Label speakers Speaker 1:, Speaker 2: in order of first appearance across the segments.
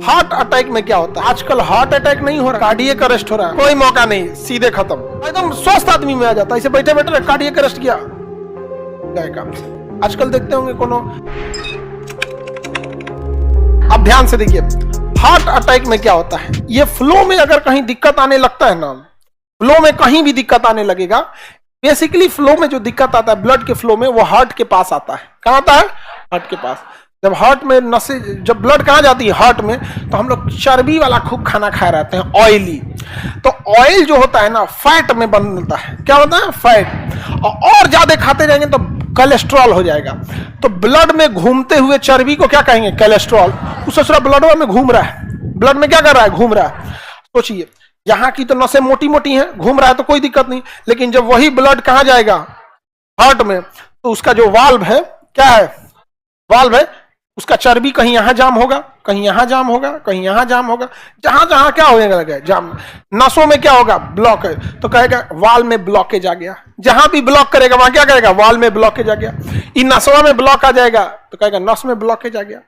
Speaker 1: Heart attack में क्या होता है? आजकल हार्ट अटैक नहीं हो रहा, कार्डियक अरेस्ट हो रहा है। कोई मौका नहीं, सीधे खत्म, एकदम स्वस्थ आदमी में आ जाता है। इसे बैठे बैठे कार्डियक अरेस्ट किया, गए काम से। आजकल देखते होंगे कोनो, अब ध्यान से देखिए, हार्ट अटैक में क्या होता है? ये फ्लो में अगर कहीं दिक्कत आने लगता है ना, फ्लो में कहीं भी दिक्कत आने लगेगा, बेसिकली फ्लो में जो दिक्कत आता है ब्लड के फ्लो में, वो हार्ट के पास आता है। कहां आता है? हार्ट के पास। जब हार्ट में नसें, जब ब्लड कहां जाती है? हार्ट में। तो हम लोग चर्बी वाला खूब खाना खाए रहते हैं, ऑयली। तो ऑयल जो होता है ना, फैट में बनता है। क्या होता है? फैट। और ज्यादा खाते जाएंगे तो कोलेस्ट्रॉल हो जाएगा। तो ब्लड में घूमते हुए चर्बी को क्या कहेंगे? कोलेस्ट्रॉल। दूसरा ब्लड में घूम रहा है, ब्लड में क्या कर रहा है? घूम रहा है। सोचिए, यहां की तो नसें मोटी मोटी हैं, घूम रहा है तो कोई दिक्कत नहीं, लेकिन जब वही ब्लड कहां जाएगा? हार्ट में। तो उसका जो वाल्व है, क्या है? वाल्व है, उसका चर्बी कहीं यहां जाम होगा, कहीं यहां जाम होगा, कहीं यहां जाम होगा, जहां जहां क्या होगा? जाम। नसों में क्या होगा? ब्लॉक है, तो कहेगा वाल में ब्लॉकेज आ गया। जहां भी ब्लॉक करेगा वहां क्या करेगा? वाल में ब्लॉकेज आ गया। इन नसों में ब्लॉक आ जाएगा तो कहेगा नस में ब्लॉकेज आ गया।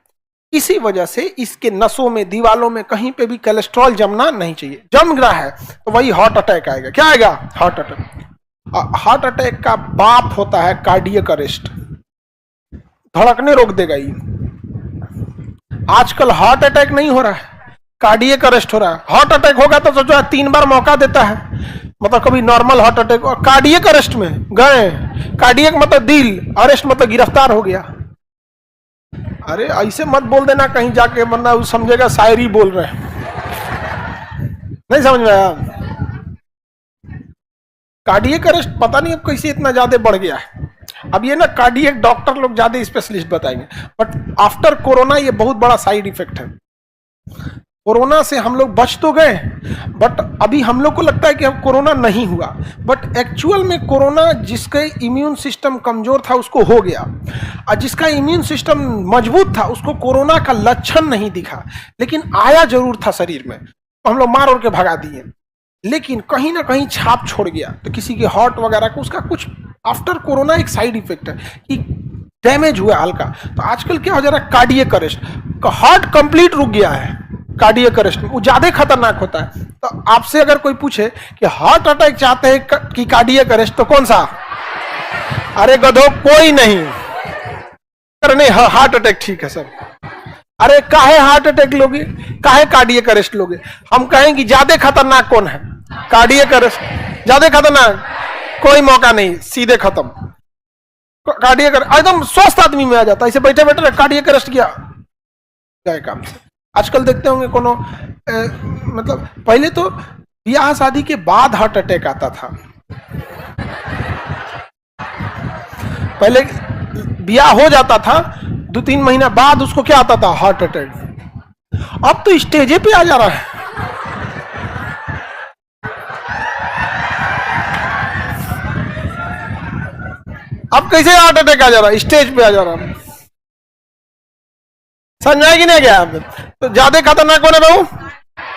Speaker 1: इसी वजह से इसके नसों में, दीवालों में कहीं पे भी कोलेस्ट्रॉल जमना नहीं चाहिए। जम रहा है तो वही हार्ट अटैक आएगा। क्या आएगा? Heart attack. हार्ट अटैक का बाप होता है कार्डियक अरेस्ट, धड़कने रोक देगा ये। आजकल हार्ट अटैक नहीं हो रहा है, कार्डियक अरेस्ट हो रहा है। हार्ट अटैक होगा तो सोचो 3 बार मौका देता है, मतलब कभी नॉर्मल हार्ट अटैक, और कार्डियक अरेस्ट में गए। कार्डियक मतलब दिल, अरेस्ट मतलब गिरफ्तार हो गया। अरे ऐसे मत बोल देना कहीं जाके, वरना समझेगा शायरी बोल रहे हैं। नहीं समझ में आया? कार्डियक अरेस्ट पता नहीं अब कैसे इतना ज्यादा बढ़ गया है। अब ये ना कार्डियक डॉक्टर लोग ज्यादा स्पेशलिस्ट बताएंगे, बट आफ्टर कोरोना ये बहुत बड़ा साइड इफेक्ट है। कोरोना से हम लोग बच तो गए, बट अभी हम लोग को लगता है कि अब कोरोना नहीं हुआ, बट एक्चुअल में कोरोना जिसका इम्यून सिस्टम कमजोर था उसको हो गया, और जिसका इम्यून सिस्टम मजबूत था उसको कोरोना का लक्षण नहीं दिखा, लेकिन आया जरूर था शरीर में, तो हम लोग मार और के भगा दिए, लेकिन कहीं ना कहीं छाप छोड़ गया। तो किसी के हार्ट वगैरह को उसका कुछ आफ्टर कोरोना एक साइड इफेक्ट है कि डैमेज हुआ हल्का। तो आजकल क्या हो जा रहा है? कार्डियक अरेस्ट, हार्ट कंप्लीट रुक गया है। कार्डियक अरेस्ट में वो ज्यादा खतरनाक होता है। तो आपसे अगर कोई पूछे कि हार्ट अटैक चाहते हैं कि कार्डियक अरेस्ट, तो कौन सा? अरे गधो, कोई नहीं करने, हार्ट अटैक ठीक है सर। अरे काहे हार्ट अटैक लोगे, काहे कार्डियक अरेस्ट लोगे? हम कहेंगे ज्यादा खतरनाक कौन है? Cardiac arrest. ज्यादा खतरनाक कोई मौका नहीं, सीधे खत्म। कार्डियक एकदम स्वस्थ आदमी में आ जाता है। इसे बैठे बैठे कार्डियक अरेस्ट किया, गए काम से। आजकल देखते होंगे कोनो, मतलब पहले तो ब्याह शादी के बाद हार्ट अटैक आता था। पहले ब्याह हो जाता था, 2-3 महीना बाद उसको क्या आता था? Heart attack. अब तो स्टेजे पे आ जा रहा है। अब कैसे हार्ट अटैक आ जा रहा है? स्टेज पे आ जा रहा है। समझ आएगी नहीं क्या? तो ज्यादा खतरनाक कौन है बाबू?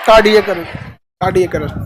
Speaker 1: Cardiac arrest. Cardiac arrest.